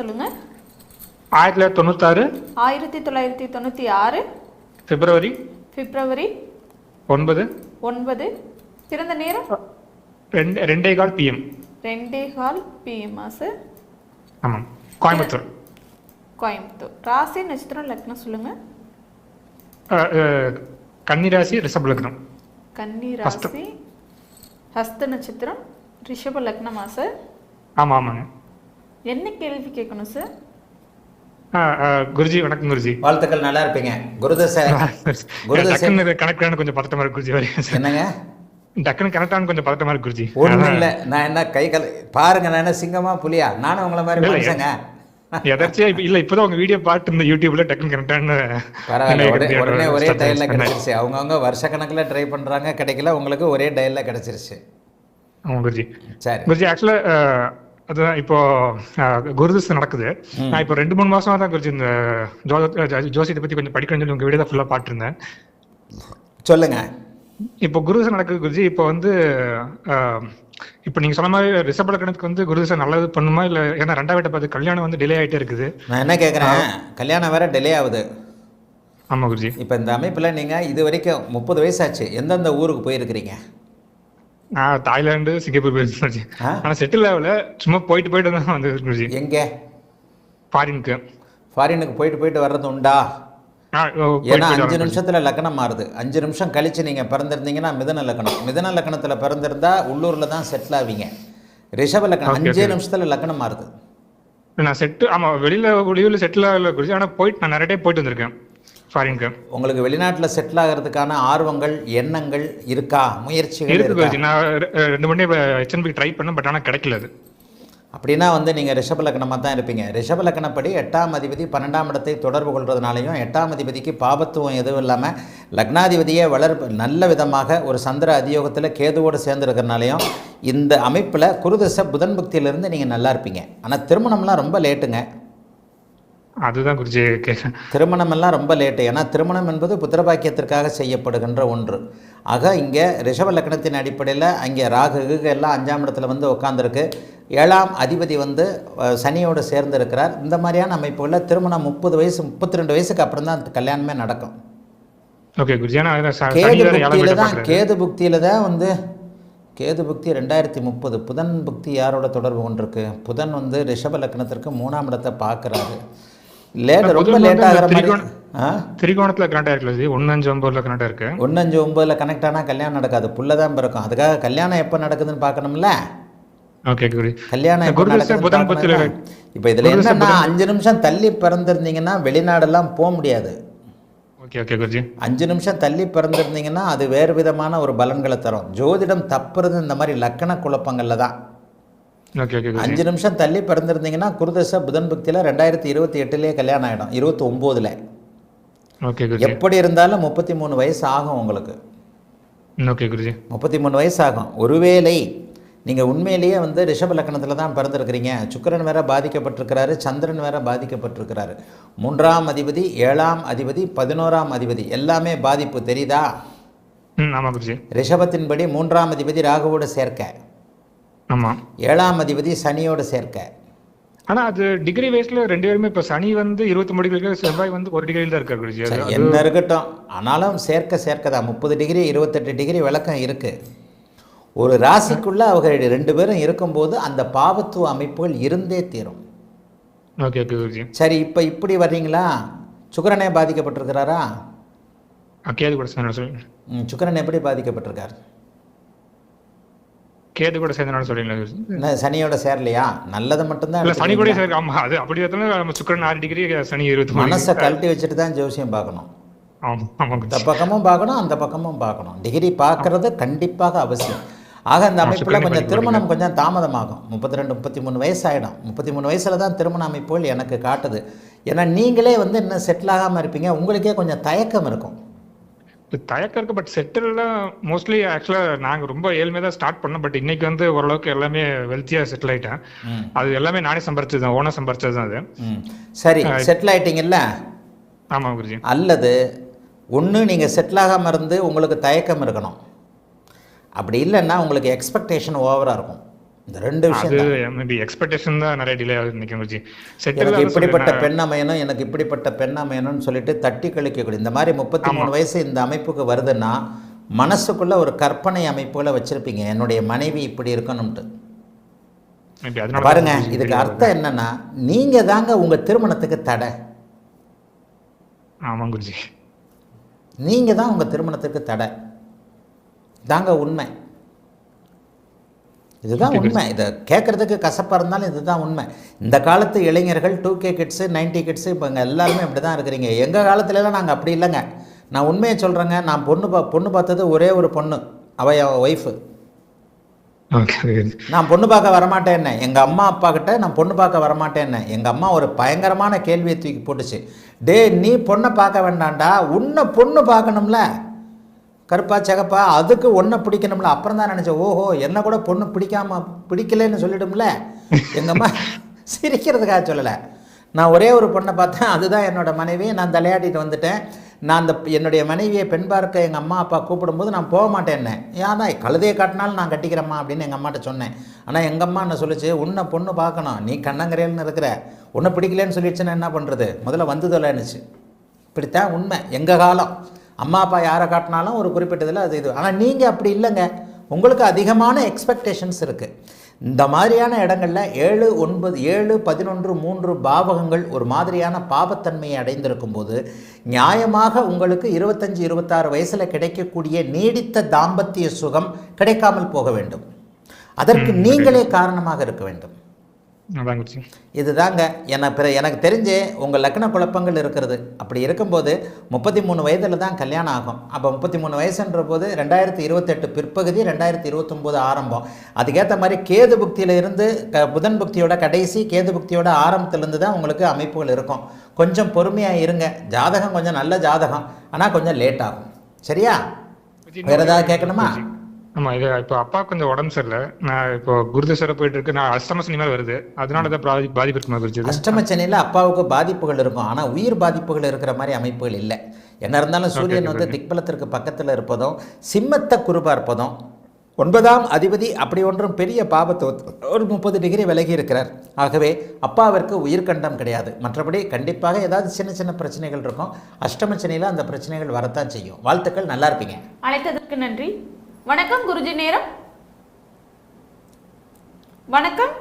சொல்லுங்க. 1996 1996 பிப்ரவரி பிப்ரவரி 9 பிறந்த நேரம் 2:15 PM. 2:15 PM sir. ஆமாம், கோயம்புத்தூர். கோயம்புத்தூர். ராசி நட்சத்திரம் லக்னம் சொல்லுங்க. கன்னிராசி ரிஷப லக்னம். கன்னி ராசி ஹஸ்த நட்சத்திரம் ரிஷப லக்னமா சார்? ஆமாம் ஆமாங்க. என்ன கேள்வி கேட்கணும் சார்? குருஜி வணக்கம் குருஜி. வாழ்த்துக்கள், நல்லா இருப்பீங்க. குருதசை கணக்கான கொஞ்சம் பதட்டமா இருக்கு குருஜி. வரைக்கும் என்னங்க டக்குன்னு கனெக்டான கொஞ்சம் பதட்டமா இருக்கு குருஜி. ஒன்றும் இல்லை, நான் என்ன பாருங்க, நான் என்ன சிங்கமா புலியா? நானும் உங்களை மாதிரி மனுஷங்க. எதாச்சியா இல்ல இப்பதான் உங்க வீடியோ பார்த்து இந்த யூடியூப்ல டக்குன்னு கனெக்டான பரவாயில்ல, உடனே ஒரே டயல்ல கிடைச்சிருச்சு. அவங்கவுங்க வருஷ கணக்கில் ட்ரை பண்றாங்க, கிடைக்கல. உங்களுக்கு ஒரே டயல்ல கிடைச்சிருச்சு. ஆமா குருஜி. சரி குருஜி, ஆக்சுவலா அதுதான் இப்போ குருதசை நடக்குது. நான் இப்போ 2-3 மாசமா தான் குருஜி இந்த ஜோசியத்தை பத்தி கொஞ்சம் படிக்கணும்னு சொல்லி உங்க வீடியோ தான் ஃபுல்லா பார்த்துருந்தேன். சொல்லுங்க. இப்போ குருதசை நடக்குது குருஜி. இப்போ வந்து இப்போ நீங்க சொன்ன மாதிரி ரிஷப லக்னத்துக்கு வந்து குருதசை நல்லது பண்ணுமா இல்ல? ஏன்னா 2ஆம் வீட்டை பார்த்து கல்யாணம் வந்து டிலே ஆயிட்டே இருக்குது. நான் என்ன கேட்குறேன், கல்யாணம் வேற டிலே ஆகுது. ஆமா குருஜி. இப்போ இந்த அமைப்பில் நீங்க இது வரைக்கும் 30 வயசாச்சு, எந்தெந்த ஊருக்கு போயிருக்கிறீங்க? நான் தாய்லாந்து, சிங்கப்பூர் போயிருச்சு. ஆனா செட்டில் ஆகல, சும்மா போயிட்டு தான் வந்து குருஜி. எங்க? ஃபாரினுக்கு. ஃபாரினுக்கு போயிட்டு வர்றது உண்டா? ஏன்னா 5 நிமிஷத்துல லக்னம் மாறுது. 5 நிமிஷம் கழிச்சு நீங்க பிறந்திருந்தீங்கன்னா மிதுன லக்னம். மிதுன லக்னத்துல பிறந்திருந்தா உள்ளூர்ல தான் செட்டில் ஆவீங்க. ரிஷப லக்னம் 5 நிமிஷத்துல லக்னம் மாறுது. நான் வெளியூர்ல செட்டில் ஆகல குருஜி. ஆனா நான் நிறைய டைம் போயிட்டு வந்திருக்கேன் ஃபாரினுக்கு. உங்களுக்கு வெளிநாட்டில் செட்டில் ஆகிறதுக்கான ஆர்வங்கள், எண்ணங்கள் இருக்கா? முயற்சிகள் இருக்கு குருஜி. நான் 2 மணி HNB ட்ரை பண்ணேன், பட் ஆனால் கிடைக்கல. அது அப்படின்னா வந்து நீங்கள் ரிஷப லக்னமாக தான் இருப்பீங்க. ரிஷப லக்னப்படி 8ஆம் அதிபதி 12ஆம் இடத்தை தொடர்பு கொள்றதுனாலையும் 8ஆம் அதிபதிக்கு பாபத்துவம் எதுவும் இல்லாமல் லக்னாதிபதியே நல்ல விதமாக ஒரு சந்திர அதியோகத்தில் கேதுவோடு சேர்ந்துருக்கிறனாலையும் இந்த அமைப்பில் குருதசை புதன் பக்தியிலிருந்து நீங்கள் நல்லா இருப்பீங்க. ஆனால் திருமணம்லாம் ரொம்ப லேட்டுங்க. அதுதான் குருஜி கேட்குறேன். திருமணம் எல்லாம் ரொம்ப லேட்டு. ஏன்னா திருமணம் என்பது புத்திரபாக்கியத்திற்காக செய்யப்படுகின்ற ஒன்று. ஆக இங்கே ரிஷப லக்னத்தின் அடிப்படையில் அங்கே ராகு எல்லாம் 5ஆம் இடத்துல வந்து உட்காந்துருக்கு. 7ஆம் அதிபதி வந்து சனியோடு சேர்ந்து இருக்கிறார். இந்த மாதிரியான அமைப்புகளில் திருமணம் 30 வயசு 32 வயசுக்கு அப்புறம் தான் கல்யாணமே நடக்கும். ஓகே குருஜி. கேது புக்தியில் தான் வந்து கேது புக்தி 2030. புதன் புக்தி யாரோட தொடர்பு கொண்டிருக்கு? புதன் வந்து ரிஷப லக்னத்திற்கு 3ஆம் இடத்தை பார்க்குறாரு. ரொம்ப லேட் ஆகிற மாதிரி. திரிகோணத்தில் கனெக்ட் ஆகிருக்கு. 1-5-9 கனெக்ட் ஆயிருக்கு. 1-5-9 கனெக்ட் ஆனால் கல்யாணம் நடக்காது, புள்ள தான் பிறக்கும். அதுக்காக கல்யாணம் எப்போ நடக்குதுன்னு பார்க்கணும்ல. ஓகே குருஜி. கல்யாணம் இப்போ இதில் என்னன்னா 5 நிமிஷம் தள்ளி பிறந்திருந்தீங்கன்னா வெளிநாடெல்லாம் போக முடியாது. Okay okay Guruji. 5 நிமிஷம் தள்ளி பிறந்திருந்தீங்கன்னா அது வேறு விதமான ஒரு பலன்களை தரும். ஜோதிடம் தப்புறது இந்த மாதிரி லக்கண குழப்பங்களில் தான். 5 நிமிஷம் தள்ளி பிறந்திருந்தீங்கன்னா குருதசை புதன் பக்தியில் 2028 கல்யாணம் ஆகிடும். 29. எப்படி இருந்தாலும் 33 வயசு ஆகும் உங்களுக்கு. ஓகே குருஜி. 33 வயசு ஆகும். ஒருவேளை நீங்கள் உண்மையிலேயே வந்து ரிஷப லக்னத்தில் தான் பிறந்திருக்கிறீங்க. சுக்கிரன் வேற பாதிக்கப்பட்டிருக்கிறாரு, சந்திரன் வேற பாதிக்கப்பட்டிருக்கிறாரு. 3ஆம் அதிபதி, 7ஆம் அதிபதி, 11ஆம் அதிபதி எல்லாமே பாதிப்பு தெரியுதா? ஆமாம் குருஜி. ரிஷபத்தின்படி 3ஆம் அதிபதி ராகுவோடு சேர்க்க, ஆமாம் 7ஆம் அதிபதி சனியோடு சேர்க்க. ஆனால் அது டிகிரி வைஸ்ல 2 பேருமே இப்போ சனி வந்து 23 டிகிரி, செவ்வாய் வந்து 1 டிகிரியில் தான் இருக்காரு குருஜி. என்ன இருக்கட்டும், ஆனாலும் சேர்க்க தான் 30 டிகிரி 28 டிகிரி விளக்கம் இருக்குது. ஒரு ராசிக்குள்ள அவங்க 2 பேரும் இருக்கும்போது அந்த பாவத்துவ அமைப்புகள் இருந்தே தீரும். Okay okay Guruji. சரி, இப்போ இப்படி வர்றீங்களா? சுக்கிரனே பாதிக்கப்பட்டிருக்கிறாரா? கேது கூட சேர்ந்து சுக்கிரன் எப்படி பாதிக்கப்பட்டிருக்காரு? கேது கூட சேர்ந்தனால சொல்றீங்களா? சனியோட சேரலையா? நல்லது மட்டும்தான். சனி கூட சேர்க்க. ஆமா, அது அப்படி பார்த்தா சுக்கிரன் 6 டிகிரி, சனி 23. மனசை கழட்டி வச்சுட்டு தான் ஜோசியம் பார்க்கணும். இந்த பக்கமும் பார்க்கணும், அந்த பக்கமும் பார்க்கணும். டிகிரி பார்க்கறது கண்டிப்பாக அவசியம். ஆக இந்த அமைப்பில் கொஞ்சம் திருமணம் கொஞ்சம் தாமதமாகும். 32-33 வயசு ஆகிடும். 33 வயசில் தான் திருமண அமைப்புகள் எனக்கு காட்டுது. ஏன்னா நீங்களே வந்து இன்னும் செட்டில் ஆகாமல் இருப்பீங்க. உங்களுக்கே கொஞ்சம் தயக்கம் இருக்கும். தயக்கம் இருக்கு. பட் செட்டில்லாம் மோஸ்ட்லி ஆக்சுவலாக நாங்கள் ரொம்ப ஏழ்மையாக தான் ஸ்டார்ட் பண்ணோம். பட் இன்னைக்கு வந்து ஓரளவுக்கு எல்லாமே வெல்த்தியாக செட்டில் ஆகிட்டேன். அது எல்லாமே நானே சம்பாரிச்சது தான், ஓனாக சம்பாரிச்சது தான் அது. சரி, செட்டில் ஆகிட்டீங்கல்ல? ஆமாம் குருஜி. அல்லது ஒன்று நீங்கள் செட்டில் ஆகாமல் இருந்து உங்களுக்கு தயக்கம் இருக்கணும். அப்படி இல்லைன்னா உங்களுக்கு எக்ஸ்பெக்டேஷன் ஓவராக இருக்கும். இந்த ரெண்டு விஷயம் அது தான். மேபி எக்ஸ்பெக்டேஷன் தான் நிறைய டிலே ஆகுது நினைக்கிறேன் குருஜி. செட்டில் எனக்கு தான் இப்படிப்பட்ட சொல்றேன். பெண் அமையணும், எனக்கு இப்படிப்பட்ட பெண் அமையணும்னு சொல்லிட்டு தட்டி கழிக்கக்கூடிய இந்த மாதிரி 33 வயசு இந்த அமைப்புக்கு வருதுன்னா மனசுக்குள்ள ஒரு கற்பனை அமைப்புகளை வச்சிருப்பீங்க, என்னுடைய மனைவி இப்படி இருக்கணும்ட்டு. மேபி அதனால பாருங்க, இதுக்கு அர்த்தம் என்னன்னா நீங்க தாங்க உங்க திருமணத்துக்கு தடை. ஆமாம் குருஜி. நீங்க தான் உங்க திருமணத்துக்கு தடை தாங்க உண்மை. இதுதான் உண்மை. இதை கேட்குறதுக்கு கசப்பாக இருந்தாலும் இதுதான் உண்மை. இந்த காலத்து இளைஞர்கள் 2K கிட்ஸு 90 கிட்ஸு இப்போ இங்கே எல்லாருமே அப்படி தான் இருக்கிறீங்க. எங்கள் காலத்துலலாம் நாங்கள் அப்படி இல்லைங்க. நான் உண்மையை சொல்கிறேங்க. நான் பொண்ணு பார்த்தது ஒரே ஒரு பொண்ணு, அவள் என் ஒய்ஃபு. நான் பொண்ணு பார்க்க வரமாட்டேன்னு எங்கள் அம்மா அப்பா கிட்ட நான் பொண்ணு பார்க்க வரமாட்டேன்னு எங்கள் அம்மா ஒரு பயங்கரமான கேள்வியை தூக்கி போட்டுச்சு. டே, நீ பொண்ணை பார்க்க வேண்டாம்டா, உன்னை பொண்ணு பார்க்கணும்ல, கருப்பா சிகப்பா, அதுக்கு ஒன்றை பிடிக்கணும்ல. அப்புறம் தான் நினச்சேன், ஓஹோ என்ன கூட பொண்ணு பிடிக்கலன்னு சொல்லிடும்ல. எங்கள் அம்மா சிரிக்கிறதுக்காக சொல்லலை. நான் ஒரே ஒரு பொண்ணை பார்த்தேன், அதுதான் என்னோடய மனைவி. நான் தலையாட்டிட்டு வந்துட்டேன். நான் என்னுடைய மனைவியை பெண் பார்க்க எங்கள் அம்மா அப்பா கூப்பிடும்போது நான் போக மாட்டேன்னே. ஏன்னா கழுதையை காட்டினாலும் நான் கட்டிக்கிறேம்மா அப்படின்னு எங்கள் அம்மாட்ட சொன்னேன். ஆனால் எங்கள் அம்மா என்ன சொல்லிச்சு, உன்னை பொண்ணு பார்க்கணும், நீ கண்ணங்கரையில்னு இருக்கிற, உன்னை பிடிக்கலன்னு சொல்லிடுச்சுன்னா என்ன பண்ணுறது, முதல்ல வந்து தொலைன்னுச்சு. இப்படித்தான் உண்மை. எங்கள் காலம் அம்மா அப்பா யாரை காட்டினாலும் ஒரு குறிப்பிட்டதில் அது இது. ஆனால் நீங்கள் அப்படி இல்லைங்க. உங்களுக்கு அதிகமான எக்ஸ்பெக்டேஷன்ஸ் இருக்குது. இந்த மாதிரியான இடங்களில் 7, 9, 7, 11, 3 பாவகங்கள் ஒரு மாதிரியான பாவத்தன்மையை அடைந்திருக்கும் போது நியாயமாக உங்களுக்கு 25, 26 வயசில் கிடைக்கக்கூடிய நீடித்த தாம்பத்திய சுகம் கிடைக்காமல் போக வேண்டும். அதற்கு நீங்களே காரணமாக இருக்க வேண்டும். இதுதாங்க எனக்கு தெரிஞ்சு உங்கள் லக்ன குழப்பங்கள் இருக்கிறது. அப்படி இருக்கும்போது 33 வயதில் தான் கல்யாணம் ஆகும். அப்போ 33 வயசுன்ற போது 2028 பிற்பகுதி 2029 ஆரம்பம். அதுக்கேற்ற மாதிரி கேது புக்தியில் இருந்து புதன் புக்தியோட கடைசி, கேது புக்தியோட ஆரம்பத்திலேருந்து தான் உங்களுக்கு அமைப்புகள் இருக்கும். கொஞ்சம் பொறுமையாக இருங்க. ஜாதகம் கொஞ்சம் நல்ல ஜாதகம், ஆனால் கொஞ்சம் லேட் ஆகும். சரியா? வேறு ஏதாவது கேட்கணுமா? ஆமா, இது இப்போ அப்பா கொஞ்சம் உடம்பு சரியில்லை. நான் இப்போ குருதசரை போயிட்டு இருக்கு. நான் அஷ்டம சனி மாதிரி வருது, அதனால தான் பாதிப்பு இருக்குமா குருஜி? அஷ்டம சனியில் அப்பாவுக்கு பாதிப்புகள் இருக்கும், ஆனால் உயிர் பாதிப்புகள் இருக்கிற மாதிரி அமைப்புகள் இல்லை. என்ன இருந்தாலும் சூரியன் வந்து திக்பலத்திற்கு பக்கத்தில் இருப்பதும் சிம்மத்தை குரு பார்ப்பதும் 9ஆம் அதிபதி அப்படி ஒன்றும் பெரிய பாபத்து ஒரு 30 டிகிரி விலகி இருக்கிறார். ஆகவே அப்பாவிற்கு உயிர்கண்டம் கிடையாது. மற்றபடி கண்டிப்பாக ஏதாவது சின்ன சின்ன பிரச்சனைகள் இருக்கும். அஷ்டம சனியில் அந்த பிரச்சனைகள் வரத்தான் செய்யும். வாழ்த்துக்கள், நல்லா இருப்பீங்க. அழைத்ததற்கு நன்றி. வணக்கம் குருஜி. நேரம் வணக்கம்.